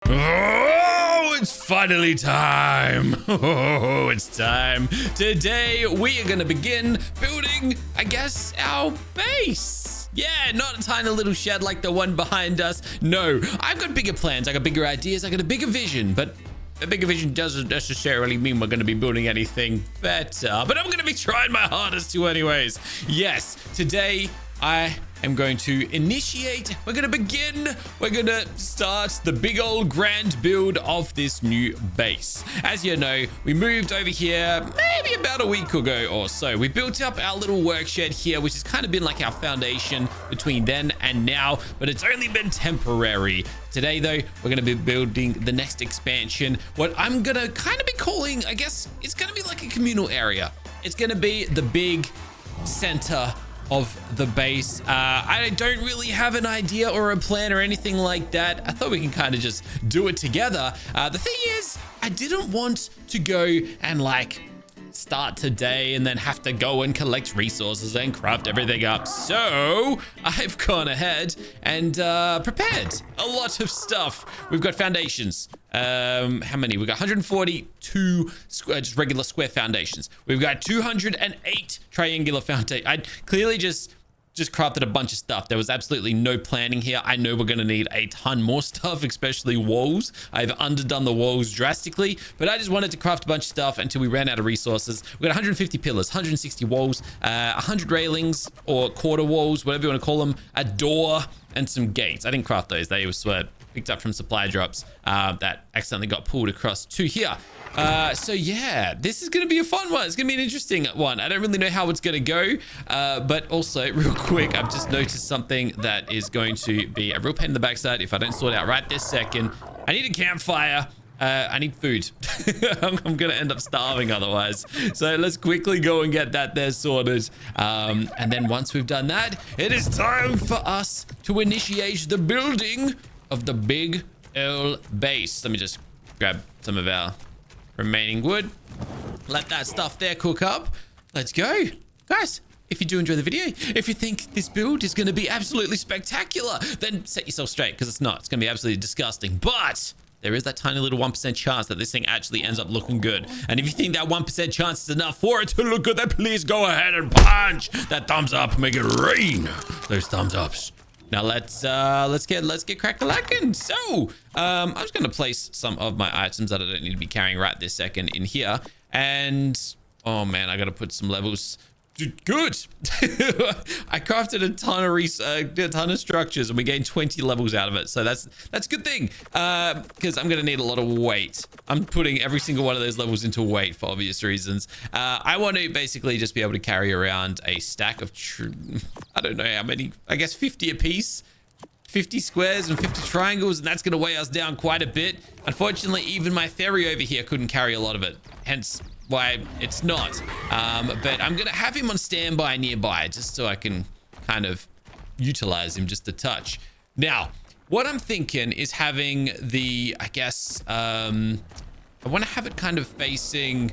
Oh, it's finally time. Oh, it's time. Today, we are going to begin building, I guess, our base. Yeah, not a tiny little shed like the one behind us. No, I've got bigger plans. I got bigger ideas. I got a bigger vision, but a bigger vision doesn't necessarily mean we're going to be building anything better, but I'm going to be trying my hardest to anyways. Yes, today I am going to initiate, we're going to start the big old grand build of this new base. As you know, we moved over here maybe about a week ago or so. We built up our little work shed here, which has kind of been like our foundation between then and now, but it's only been temporary. Today, though, we're going to be building the next expansion. What I'm going to kind of be calling, I guess, it's going to be like a communal area. It's going to be the big center of the base. I don't really have an idea or a plan or anything like that. I thought we can kind of just do it together. The thing is, I didn't want to go and like start today and then have to go and collect resources and craft everything up. So I've gone ahead and prepared a lot of stuff. We've got foundations. How many? We've got 142 just regular square foundations. We've got 208 triangular foundations. I clearly just crafted a bunch of stuff. There was absolutely no planning here. I know we're going to need a ton more stuff, especially walls. I've underdone the walls drastically, but I just wanted to craft a bunch of stuff until we ran out of resources. We've got 150 pillars, 160 walls, 100 railings or quarter walls, whatever you want to call them, a door, and some gates. I didn't craft those. They were picked up from supply drops that accidentally got pulled across to here. So yeah, this is going to be a fun one. It's going to be an interesting one. I don't really know how it's going to go, but also real quick, I've just noticed something that is going to be a real pain in the backside if I don't sort it out right this second. I need a campfire. I need food. I'm going to end up starving otherwise. So let's quickly go and get that there sorted. And then once we've done that, it is time for us to initiate the building of the big old base. Let me just grab some of our remaining wood. Let that stuff there cook up. Let's go. Guys, if you do enjoy the video, if you think this build is going to be absolutely spectacular, then set yourself straight, because it's not. It's going to be absolutely disgusting. But there is that tiny little 1% chance that this thing actually ends up looking good. And if you think that 1% chance is enough for it to look good, then please go ahead and punch that thumbs up. Make it rain those thumbs ups. Now let's get crack-a-lackin'. So I'm just gonna place some of my items that I don't need to be carrying right this second in here. And oh man, I gotta put some levels. Good. I crafted a ton of structures and we gained 20 levels out of it. So that's a good thing, because I'm gonna need a lot of weight. I'm putting every single one of those levels into weight for obvious reasons. I want to basically just be able to carry around a stack of I don't know how many, I guess 50 a piece, 50 squares and 50 triangles, and that's going to weigh us down quite a bit. Unfortunately, even my ferry over here couldn't carry a lot of it, hence why it's not. But I'm going to have him on standby nearby just so I can kind of utilize him just a touch. Now, what I'm thinking is having the, I guess, I want to have it kind of facing,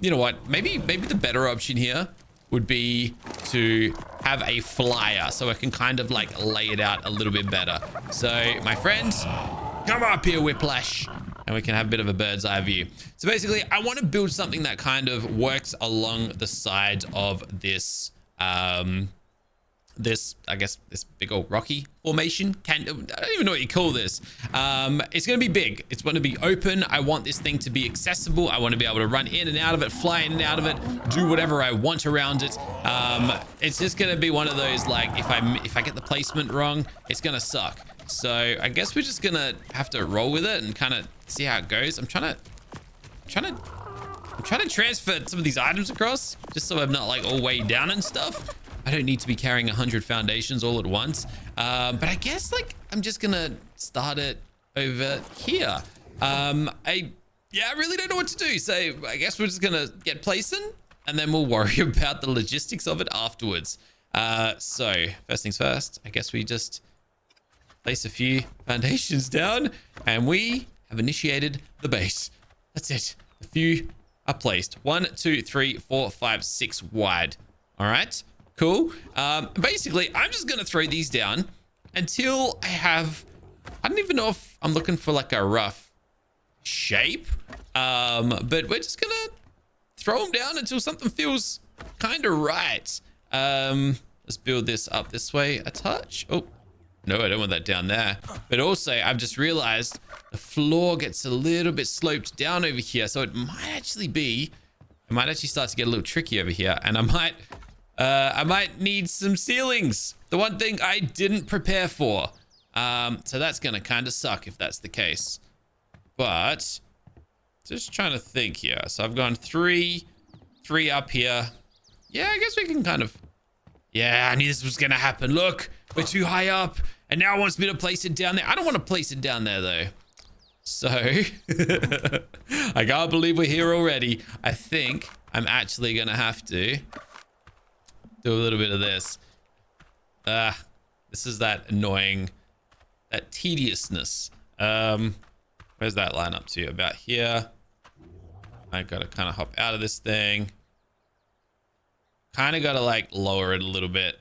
you know what, maybe the better option here would be to have a flyer so I can kind of like lay it out a little bit better. So my friends, come up here, Whiplash, and we can have a bit of a bird's eye view. So basically, I want to build something that kind of works along the side of this, I guess this big old rocky formation. I don't even know what you call this. It's going to be big. It's going to be open. I want this thing to be accessible. I want to be able to run in and out of it, fly in and out of it, do whatever I want around it. It's just going to be one of those, like, if I get the placement wrong, it's going to suck. So I guess we're just going to have to roll with it and kind of see how it goes. I'm trying to transfer some of these items across just so I'm not like all weighed down and stuff. I don't need to be carrying 100 foundations all at once. But I guess like I'm just gonna start it over here. I really don't know what to do. So I guess we're just gonna get placing and then we'll worry about the logistics of it afterwards. So first things first, I guess we just place a few foundations down and we have initiated the base. That's it. A few are placed. 1, 2, 3, 4, 5, 6 wide. All right. Cool. Basically, I'm just going to throw these down until I have I don't even know if I'm looking for like a rough shape. But we're just gonna throw them down until something feels kind of right. Let's build this up this way a touch. Oh, no, I don't want that down there. But also, I've just realized the floor gets a little bit sloped down over here. So it might actually start to get a little tricky over here. And I might need some ceilings. The one thing I didn't prepare for. So that's going to kind of suck if that's the case. But just trying to think here. So I've gone three up here. Yeah, I guess we can kind of... Yeah, I knew this was going to happen. Look, we're too high up. And now it wants me to place it down there. I don't want to place it down there, though. So, I can't believe we're here already. I think I'm actually going to have to do a little bit of this. This is that annoying, that tediousness. Where's that line up to? About here. I got to kind of hop out of this thing. Kind of got to like lower it a little bit.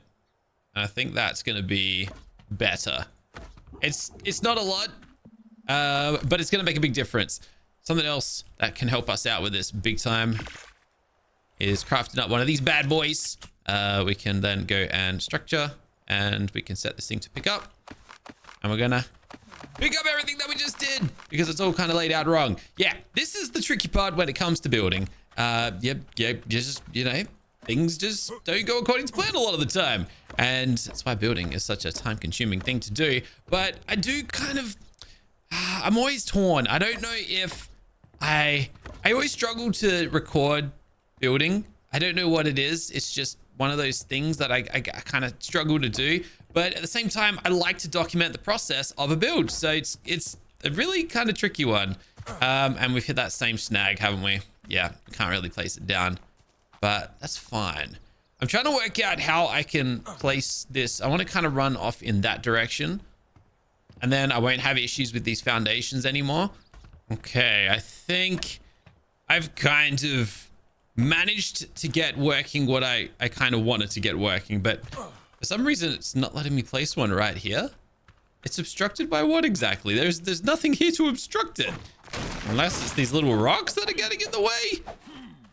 And I think that's going to be better. It's not a lot, but it's going to make a big difference. Something else that can help us out with this big time is crafting up one of these bad boys. We can then go and structure, and we can set this thing to pick up. And we're going to pick up everything that we just did because it's all kind of laid out wrong. Yeah, this is the tricky part when it comes to building. Just, you know, things just don't go according to plan a lot of the time. And that's why building is such a time-consuming thing to do. But I do kind of... I'm always torn. I don't know if I always struggle to record building. I don't know what it is. It's just one of those things that I kind of struggle to do. But at the same time, I like to document the process of a build. So it's a really kind of tricky one. And we've hit that same snag, haven't we? Yeah, can't really place it down. But that's fine. I'm trying to work out how I can place this. I want to kind of run off in that direction. And then I won't have issues with these foundations anymore. Okay, I think I've kind of managed to get working what I kind of wanted to get working. But for some reason, it's not letting me place one right here. It's obstructed by what exactly? There's nothing here to obstruct it. Unless it's these little rocks that are getting in the way.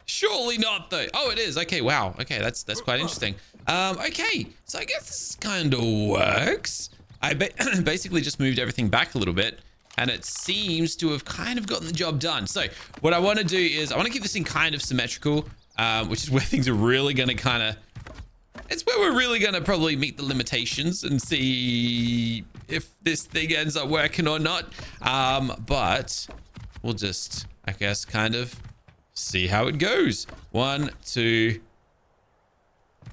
Surely not, though. Oh, it is. Okay, wow. Okay, that's quite interesting. Okay, so I guess this kind of works. I basically just moved everything back a little bit, and it seems to have kind of gotten the job done. So what I want to do is I want to keep this thing kind of symmetrical, which is where things are really going to kind of... It's where we're really going to probably meet the limitations and see if this thing ends up working or not. But we'll just, I guess, kind of... see how it goes. 1, 2.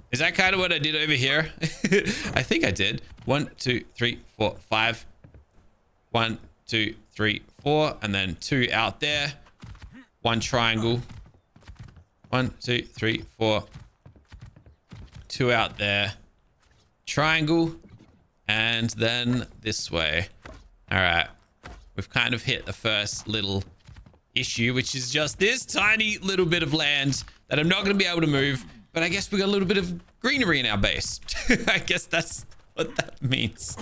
Is that kind of what I did over here? I think I did. 1, 2, 3, 4, 5. 1, 2, 3, 4, and then 2 out there. 1 triangle. 1, 2, 3, 4. 2 out there. Triangle, and then this way. All right. We've kind of hit the first little issue, which is just this tiny little bit of land that I'm not going to be able to move, but I guess we got a little bit of greenery in our base. I guess that's what that means.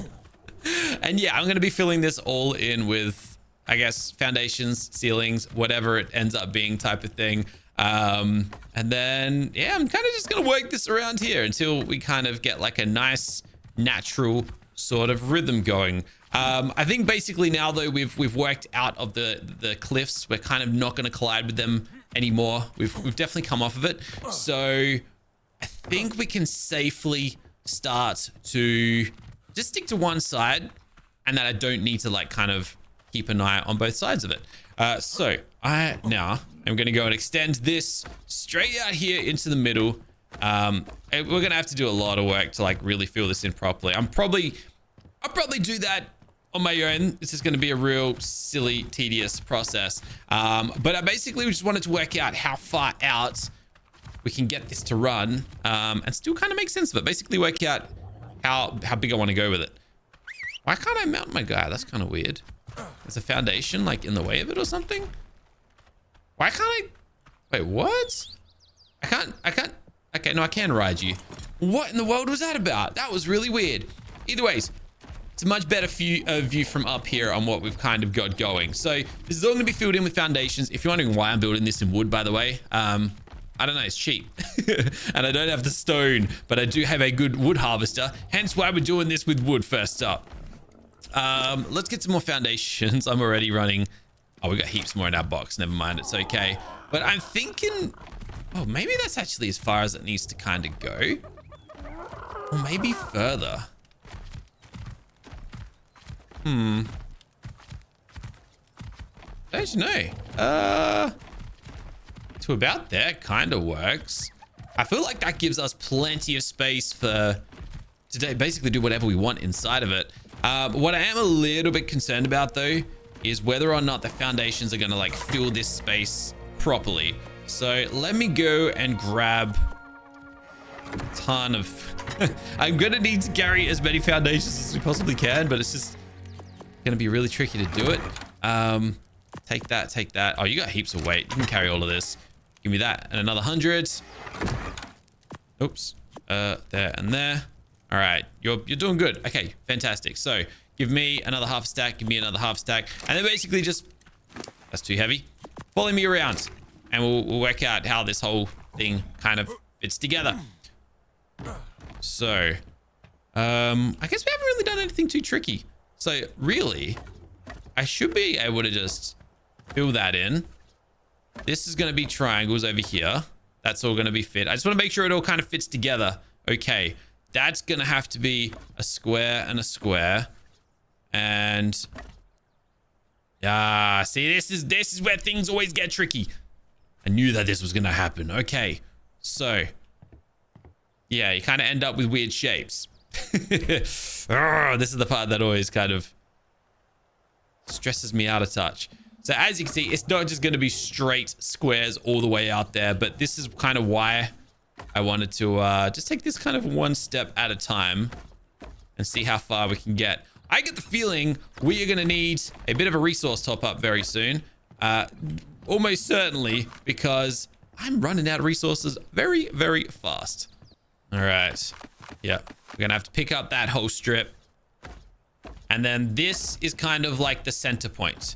And yeah, I'm going to be filling this all in with, I guess, foundations, ceilings, whatever it ends up being type of thing. And then, yeah, I'm kind of just going to work this around here until we kind of get like a nice, natural sort of rhythm going. I think basically now, though, we've worked out of the cliffs. We're kind of not going to collide with them anymore. We've definitely come off of it. So I think we can safely start to just stick to one side, and that I don't need to like kind of keep an eye on both sides of it. So I now am going to go and extend this straight out here into the middle. We're going to have to do a lot of work to like really fill this in properly. I'll probably do that on my own. This is going to be a real silly, tedious process. But I basically just wanted to work out how far out we can get this to run, and still kind of make sense of it. Basically work out how big I want to go with it. Why can't I mount my guy? That's kind of weird. Is a foundation like in the way of it or something? Why can't I? Wait, what? I can't. Okay, no, I can ride you. What in the world was that about? That was really weird. Either ways, it's a much better view from up here on what we've kind of got going. So this is all going to be filled in with foundations. If you're wondering why I'm building this in wood, by the way, I don't know, it's cheap. And I don't have the stone, but I do have a good wood harvester. Hence why we're doing this with wood first up. Let's get some more foundations. I'm already running. Oh, we got heaps more in our box. Never mind, it's okay. But I'm thinking, oh, maybe that's actually as far as it needs to kind of go. Or maybe further. Don't you know? To about there kind of works. I feel like that gives us plenty of space for today, basically do whatever we want inside of it. What I am a little bit concerned about though is whether or not the foundations are gonna like fill this space properly. So let me go and grab a ton of I'm gonna need to carry as many foundations as we possibly can, but it's just gonna be really tricky to do it. Take that. Oh, you got heaps of weight. You can carry all of this. Give me that and another 100. Oops. There and there. All right, you're doing good. Okay, fantastic. So give me another half stack. Give me another half stack, and then basically just that's too heavy. Follow me around, and we'll work out how this whole thing kind of fits together. So, I guess we haven't really done anything too tricky. So really, I should be able to just fill that in. This is going to be triangles over here. That's all going to be fit. I just want to make sure it all kind of fits together. Okay, that's going to have to be a square and a square. And see, this is where things always get tricky. I knew that this was going to happen. Okay, so yeah, you kind of end up with weird shapes. This is the part that always kind of stresses me out a touch. So as you can see, it's not just going to be straight squares all the way out there, but this is kind of why I wanted to just take this kind of one step at a time and see how far we can get. I get the feeling we are going to need a bit of a resource top up very soon. Almost certainly, because I'm running out of resources very, very fast. All right. Yeah, we're going to have to pick up that whole strip. And then this is kind of like the center point.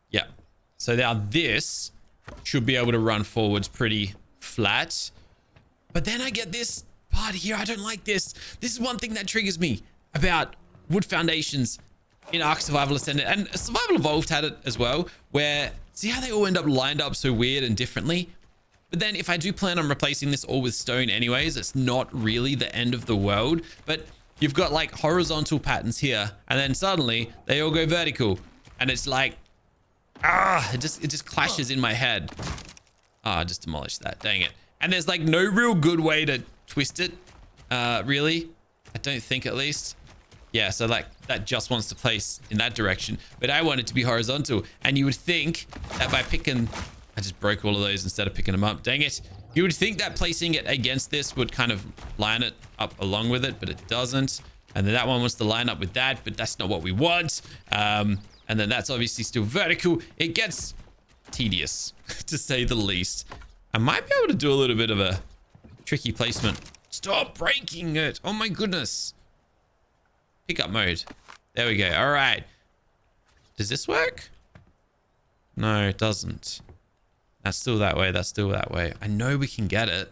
Yeah. So now this should be able to run forwards pretty flat. But then I get this part here. I don't like this. This is one thing that triggers me about wood foundations in ARK Survival Ascended. And Survival Evolved had it as well, where see how they all end up lined up so weird and differently? But then if I do plan on replacing this all with stone anyways, it's not really the end of the world. But you've got like horizontal patterns here, and then suddenly they all go vertical. And it's like, it just clashes in my head. I just demolished that, dang it. And there's like no real good way to twist it, really. I don't think, at least. Yeah, so like that just wants to place in that direction, but I want it to be horizontal. And you would think that by picking, I just broke all of those instead of picking them up, dang it. You would think that placing it against this would kind of line it up along with it, but it doesn't. And then that one wants to line up with that, but that's not what we want. And then that's obviously still vertical. It gets tedious, to say the least. I might be able to do a little bit of a tricky placement. Stop breaking it. Oh my goodness. Pickup mode. There we go. All right. Does this work? No, it doesn't. That's still that way. That's still that way. I know we can get it.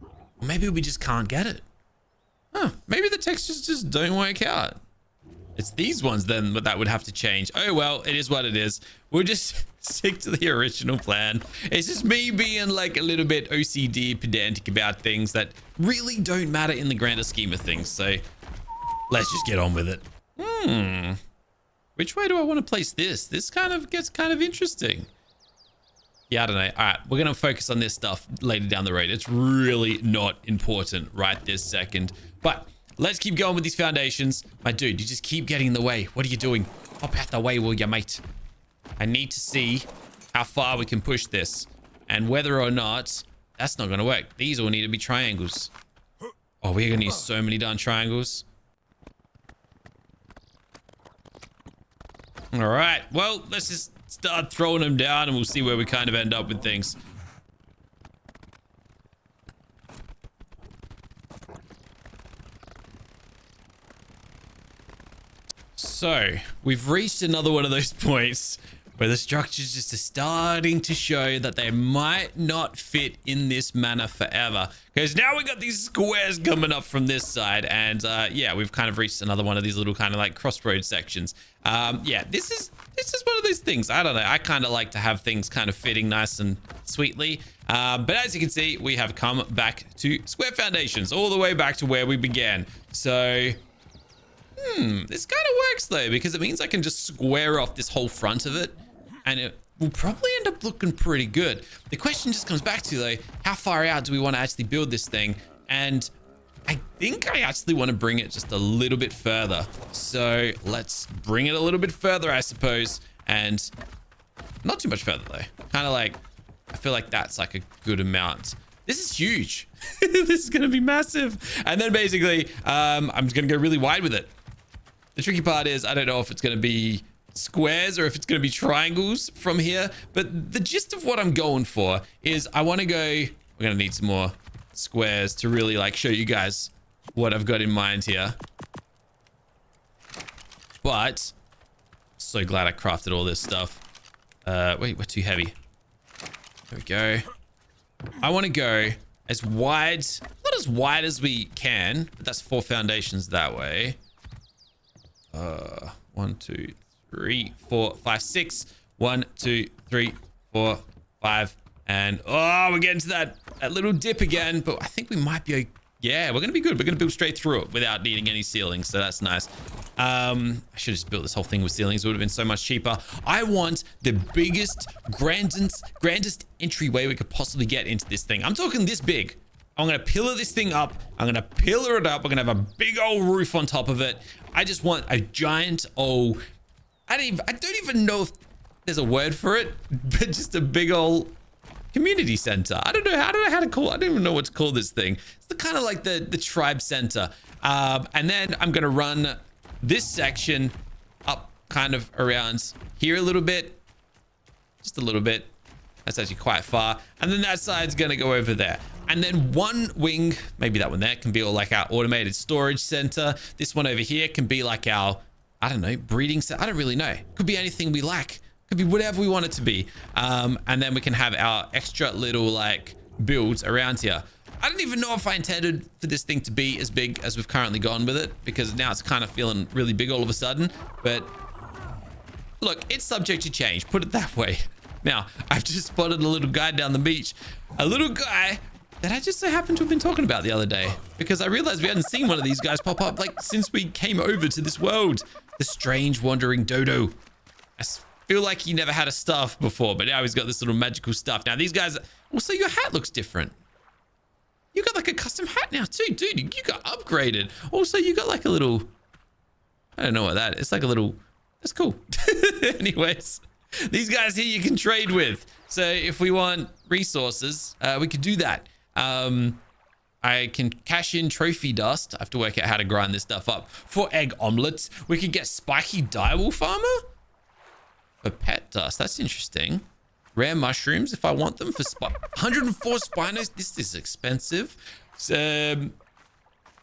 Or maybe we just can't get it. Huh. Maybe the textures just don't work out. It's these ones then that would have to change. Oh, well, it is what it is. We'll just stick to the original plan. It's just me being like a little bit OCD, pedantic about things that really don't matter in the grander scheme of things. So let's just get on with it. Which way do I want to place this? This kind of gets kind of interesting. Yeah, I don't know. All right, we're going to focus on this stuff later down the road. It's really not important right this second. But let's keep going with these foundations. My dude, you just keep getting in the way. What are you doing? Hop out the way, will ya, mate? I need to see how far we can push this and whether or not that's not going to work. These all need to be triangles. Oh, we're going to use so many darn triangles. All right. Well, let's just start throwing them down and we'll see where we kind of end up with things. So we've reached another one of those points where the structures just are starting to show that they might not fit in this manner forever. Because now we got these squares coming up from this side. And yeah, we've kind of reached another one of these little kind of like crossroad sections. Yeah, this is one of those things. I don't know. I kind of like to have things kind of fitting nice and sweetly. But as you can see, we have come back to square foundations, all the way back to where we began. So this kind of works though, because it means I can just square off this whole front of it. And it will probably end up looking pretty good. The question just comes back to, though, how far out do we want to actually build this thing? And I think I actually want to bring it just a little bit further. So let's bring it a little bit further, I suppose. And not too much further, though. Kind of like, I feel like that's like a good amount. This is huge. This is going to be massive. And then basically, I'm just going to go really wide with it. The tricky part is I don't know if it's going to be squares or if it's going to be triangles from here, but the gist of what I'm going for is I want to go, we're going to need some more squares to really like show you guys what I've got in mind here. But so glad I crafted all this stuff. Wait, we're too heavy. There we go. I want to go as wide, not as wide as we can, but that's 4 foundations that way. 1, 2, 3, 4, 5, 6. 1, 2, 3, 4, 5. And oh, we're getting to that little dip again. But I think we might be, yeah, we're going to be good. We're going to build straight through it without needing any ceilings. So that's nice. I should have just built this whole thing with ceilings. It would have been so much cheaper. I want the biggest, grandest entryway we could possibly get into this thing. I'm talking this big. I'm going to pillar this thing up. I'm going to pillar it up. We're going to have a big old roof on top of it. I just want a giant old, I don't even know if there's a word for it, but just a big old community center. I don't know how to call it. I don't even know what to call this thing. It's the kind of like the tribe center. And then I'm going to run this section up kind of around here a little bit, just a little bit. That's actually quite far. And then that side's going to go over there. And then one wing, maybe that one there, can be all like our automated storage center. This one over here can be like our, I don't know, breeding center. I don't really know. Could be anything we like. Could be whatever we want it to be. And then we can have our extra little like builds around here. I don't even know if I intended for this thing to be as big as we've currently gone with it, because now it's kind of feeling really big all of a sudden. But look, it's subject to change. Put it that way. Now, I've just spotted a little guy down the beach. A little guy that I just so happened to have been talking about the other day, because I realized we hadn't seen one of these guys pop up like since we came over to this world. The strange wandering dodo. I feel like he never had a staff before, but now he's got this little magical stuff. Now these guys, also your hat looks different. You got like a custom hat now too, dude. You got upgraded. Also, you got like a little, I don't know what that is. It's like a little, that's cool. Anyways, these guys here you can trade with. So if we want resources, we could do that. I can cash in trophy dust. I have to work out how to grind this stuff up. For egg omelets, we could get spiky direwolf armor for pet dust. That's interesting. Rare mushrooms if I want them for 104 spinos. This is expensive. So,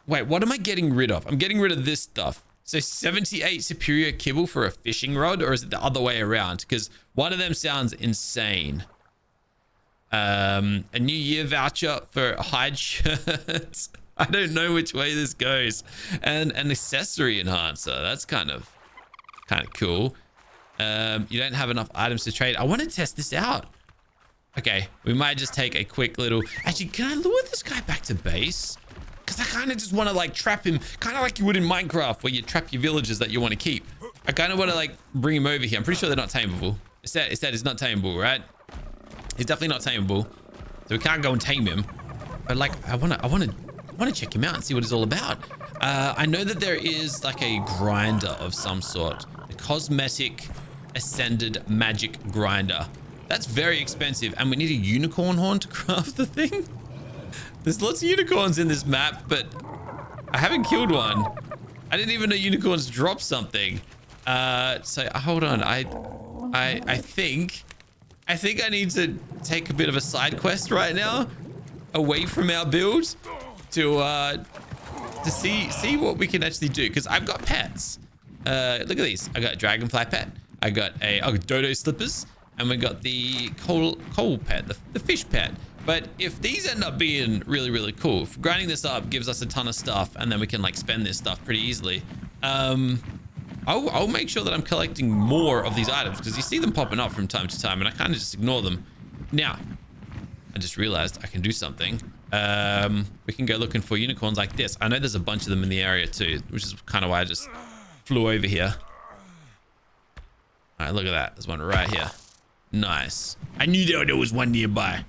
wait, what am I getting rid of? I'm getting rid of this stuff. So 78 superior kibble for a fishing rod, or is it the other way around? Because one of them sounds insane. A New Year voucher for hide shirts. I don't know which way this goes. And an accessory enhancer. That's kind of cool. You don't have enough items to trade. I want to test this out. Okay, we might just take a quick little... Actually, can I lure this guy back to base? Because I kind of just want to like trap him, kind of like you would in Minecraft, where you trap your villagers that you want to keep. I kind of want to like bring him over here. I'm pretty sure they're not tameable. It said it's not tameable, right? He's definitely not tameable, so we can't go and tame him. But like, I want to check him out and see what he's all about. I know that there is like a grinder of some sort, a cosmetic ascended magic grinder. That's very expensive, and we need a unicorn horn to craft the thing. There's lots of unicorns in this map, but I haven't killed one. I didn't even know unicorns drop something. So hold on. I think I need to take a bit of a side quest right now, away from our build, to see what we can actually do. Because I've got pets, Look at these. I got a dragonfly pet. I got dodo slippers. And we got the coal pet, the fish pet. But if these end up being really, really cool, if grinding this up gives us a ton of stuff, and then we can like spend this stuff pretty easily. I'll make sure that I'm collecting more of these items because you see them popping up from time to time and I kind of just ignore them. Now, I just realized I can do something. We can go looking for unicorns like this. I know there's a bunch of them in the area too, which is kind of why I just flew over here. All right, look at that. There's one right here. Nice. I knew there was one nearby.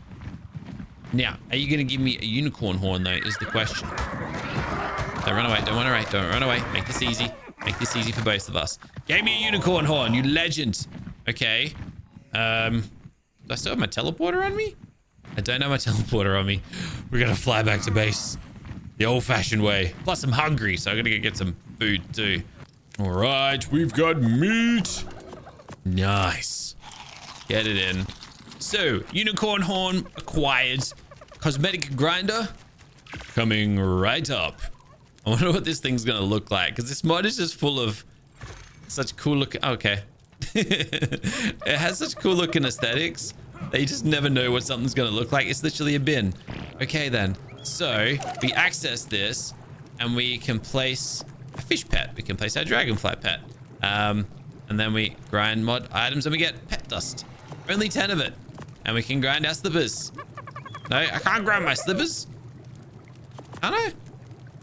Now, are you going to give me a unicorn horn though, is the question. Don't run away. Don't run away. Don't run away. Make this easy. Make this easy for both of us. Gave me a unicorn horn, you legend. Okay. Do I still have my teleporter on me? I don't have my teleporter on me. We're going to fly back to base the old-fashioned way. Plus, I'm hungry, so I'm going to go get some food too. All right, we've got meat. Nice. Get it in. So, unicorn horn acquired. Cosmetic grinder coming right up. I wonder what this thing's gonna look like because this mod is just full of such cool looking. Okay. It has such cool looking aesthetics that you just never know what something's gonna look like. It's literally a bin. Okay, then. So we access this and we can place a fish pet. We can place our dragonfly pet. And then we grind mod items and we get pet dust. Only 10 of it. And we can grind our slippers. No, I can't grind my slippers. Can't I?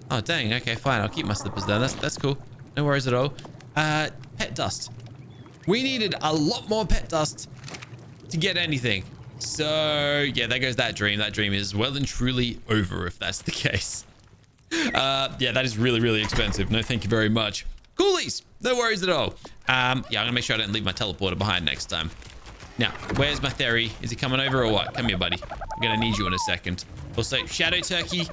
Oh, dang. Okay, fine. I'll keep my slippers then. That's cool. No worries at all. Pet dust. We needed a lot more pet dust to get anything. So, yeah, there goes that dream. That dream is well and truly over if that's the case. Yeah, that is really, really expensive. No, thank you very much. Coolies. No worries at all. Yeah, I'm going to make sure I don't leave my teleporter behind next time. Now, where's my Theory? Is he coming over or what? Come here, buddy. I'm going to need you in a second. Also, Shadow Turkey.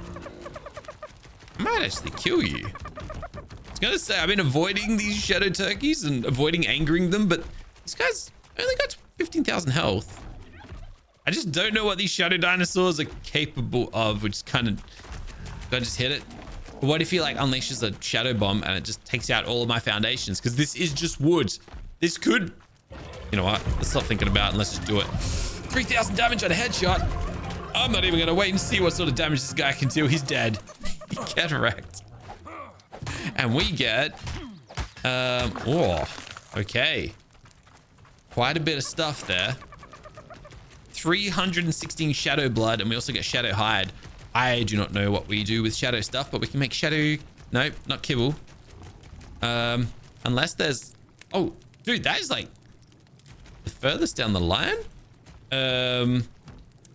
I might actually kill you. I was going to say, I've been avoiding these Shadow Turkeys and avoiding angering them, but these guys only got 15,000 health. I just don't know what these Shadow Dinosaurs are capable of, which is kind of... Do I just hit it? But what if he, like, unleashes a Shadow Bomb and it just takes out all of my foundations? Because this is just wood. This could... You know what? Let's stop thinking about it and let's just do it. 3,000 damage on a headshot. I'm not even going to wait and see what sort of damage this guy can do. He's dead. Get wrecked. And we get... Oh, okay. Quite a bit of stuff there. 316 Shadow Blood, and we also get Shadow Hide. I do not know what we do with Shadow stuff, but we can make Shadow... Nope, not kibble. Unless there's... Oh, dude, that is like... the furthest down the line?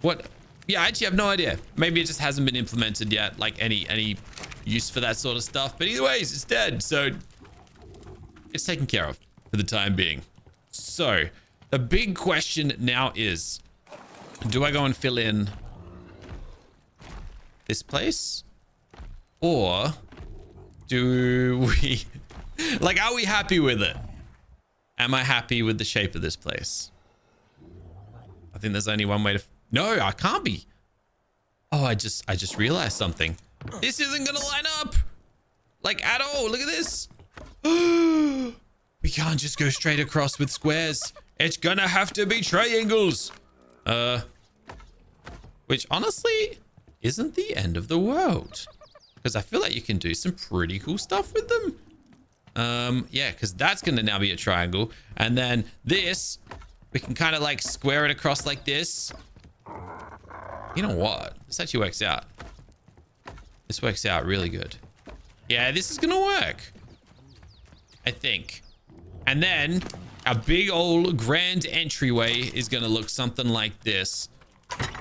What? Yeah, I actually have no idea. Maybe it just hasn't been implemented yet, like any use for that sort of stuff. But either ways, it's dead, so it's taken care of for the time being. So the big question now is, do I go and fill in this place? Or do we... like, are we happy with it? Am I happy with the shape of this place? I think there's only one way to... No, I can't be. Oh, I just realized something. This isn't going to line up. Like, at all. Look at this. We can't just go straight across with squares. It's going to have to be triangles. Which, honestly, isn't the end of the world. Because I feel like you can do some pretty cool stuff with them. Yeah, because that's going to now be a triangle. And then this, we can kind of like square it across like this. You know what? This actually works out. This works out really good. Yeah, this is going to work. I think. And then our big old grand entryway is going to look something like this.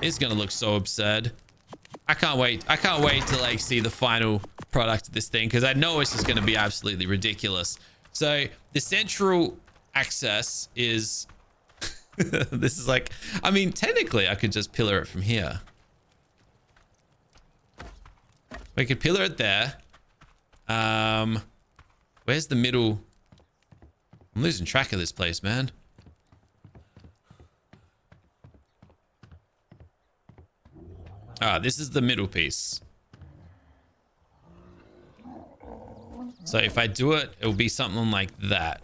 It's going to look so absurd. I can't wait. I can't wait to like see the final product of this thing because I know it's just going to be absolutely ridiculous. So the central access is this is like, I mean, technically I could just pillar it from here. We could pillar it there. Where's the middle? I'm losing track of this place, man. This is the middle piece. So if I do it, it'll be something like that.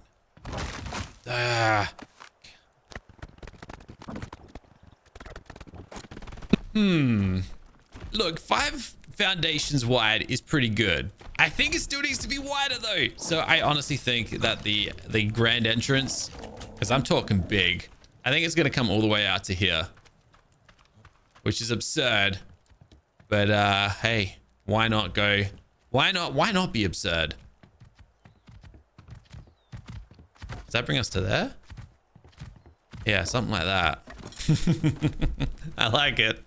Look, 5 foundations wide is pretty good. I think it still needs to be wider though. So I honestly think that the grand entrance, because I'm talking big, I think it's going to come all the way out to here, which is absurd. But hey, why not go? Why not be absurd? Does that bring us to there? Yeah, something like that. I like it.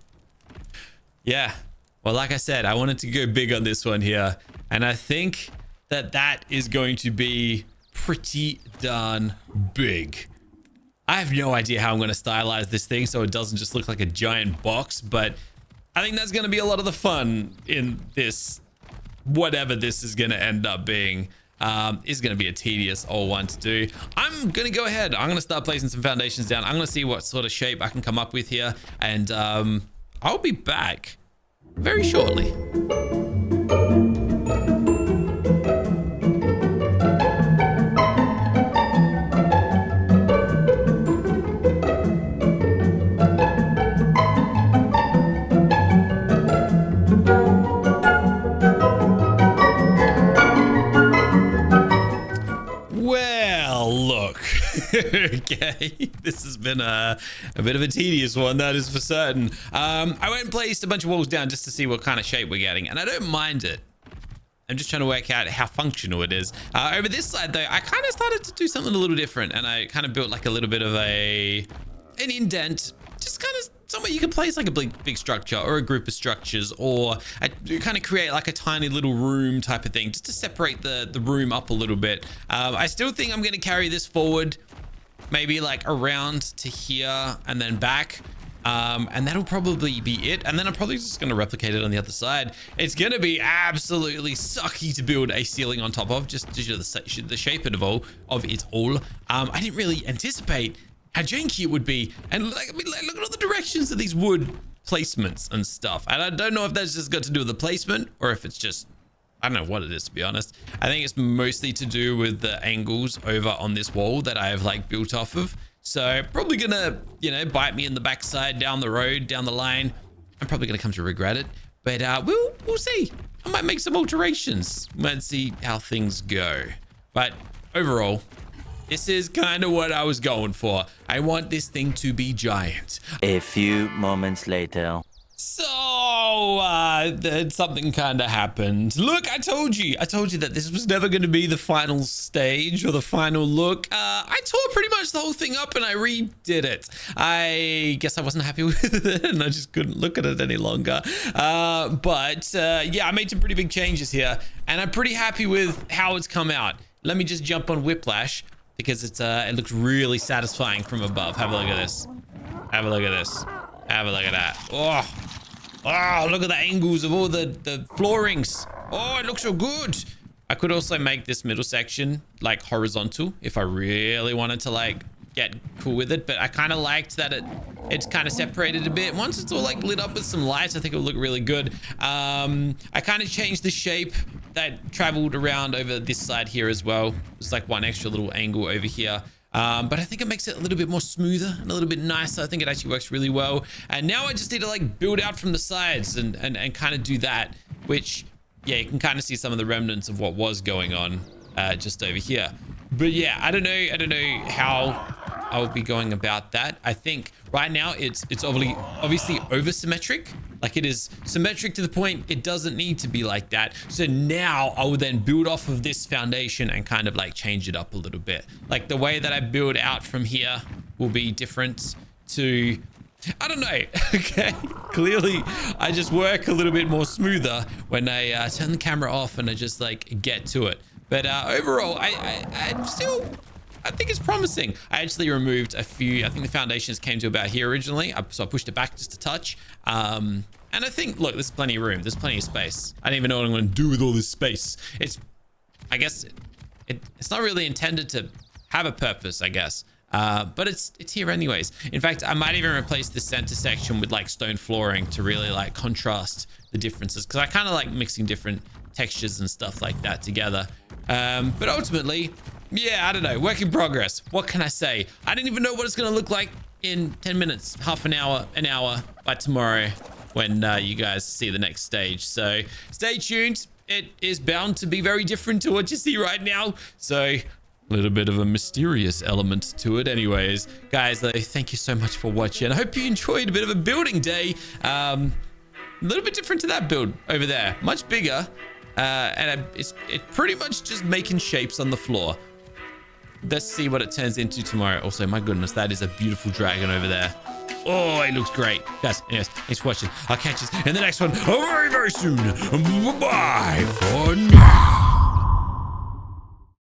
Yeah. Well, like I said, I wanted to go big on this one here. And I think that that is going to be pretty darn big. I have no idea how I'm going to stylize this thing so it doesn't just look like a giant box, but I think that's going to be a lot of the fun in this, whatever this is going to end up being. Is going to be a tedious old one to do. I'm going to go ahead. I'm going to start placing some foundations down. I'm going to see what sort of shape I can come up with here. And I'll be back very shortly. Well, look. Okay, this has been a bit of a tedious one, that is for certain. I went and placed a bunch of walls down just to see what kind of shape we're getting, and I don't mind it. I'm just trying to work out how functional it is. Over this side, though, I kind of started to do something a little different, and I kind of built like a little bit of an indent, just kind of somewhere you can place like a big structure or a group of structures, or kind of create like a tiny little room type of thing, just to separate the room up a little bit. I still think I'm going to carry this forward, maybe like around to here and then back. And that'll probably be it. And then I'm probably just going to replicate it on the other side. It's going to be absolutely sucky to build a ceiling on top of, just due to the shape of it all. I didn't really anticipate how janky it would be. And like, I mean, look at all the directions of these wood placements and stuff. And I don't know if that's just got to do with the placement or if it's just, I don't know what it is, to be honest. I think it's mostly to do with the angles over on this wall that I have like built off of. So probably gonna, bite me in the backside down the road, down the line. I'm probably gonna come to regret it, but we'll see. I might make some alterations. Might see how things go. But overall, this is kind of what I was going for. I want this thing to be giant. A few moments later. So, then something kind of happened. Look, I told you that this was never going to be the final stage or the final look. I tore pretty much the whole thing up and I redid it. I guess I wasn't happy with it and I just couldn't look at it any longer. Yeah, I made some pretty big changes here and I'm pretty happy with how it's come out. Let me just jump on Whiplash because it looks really satisfying from above. Have a look at this. Have a look at this. Have a look at that. Oh, look at the angles of all the floorings. Oh, it looks so good. I could also make this middle section like horizontal if I really wanted to like get cool with it. But I kind of liked that it's kind of separated a bit. Once it's all like lit up with some lights, I think it'll look really good. I kind of changed the shape that traveled around over this side here as well. There's like one extra little angle over here. But I think it makes it a little bit more smoother and a little bit nicer. I think it actually works really well. And now I just need to like build out from the sides and kind of do that, which, yeah, you can kind of see some of the remnants of what was going on just over here. But yeah, I don't know how I'll be going about that. I think right now it's obviously over symmetric. Like it is symmetric to the point it doesn't need to be like that. So now I will then build off of this foundation and kind of like change it up a little bit. Like the way that I build out from here will be different to, I don't know. Okay. Clearly I just work a little bit more smoother when I turn the camera off and I just like get to it. But overall, I think it's promising. I actually removed a few. I think the foundations came to about here originally. So I pushed it back just a touch. And I think, look, there's plenty of room. There's plenty of space. I don't even know what I'm going to do with all this space. I guess it's not really intended to have a purpose, I guess. But it's here anyways. In fact, I might even replace the center section with like stone flooring to really like contrast the differences. Because I kind of like mixing different textures and stuff like that together. But ultimately, yeah, I don't know. Work in progress. What can I say? I didn't even know what it's going to look like in 10 minutes, half an hour by tomorrow when you guys see the next stage. So stay tuned. It is bound to be very different to what you see right now. So a little bit of a mysterious element to it. Anyways, guys, though, thank you so much for watching. I hope you enjoyed a bit of a building day. A little bit different to that build over there. Much bigger. And it's pretty much just making shapes on the floor. Let's see what it turns into tomorrow. Also, my goodness, that is a beautiful dragon over there. Oh, it looks great. Guys, anyways, thanks for watching. I'll catch you in the next one very, very soon. Bye for now.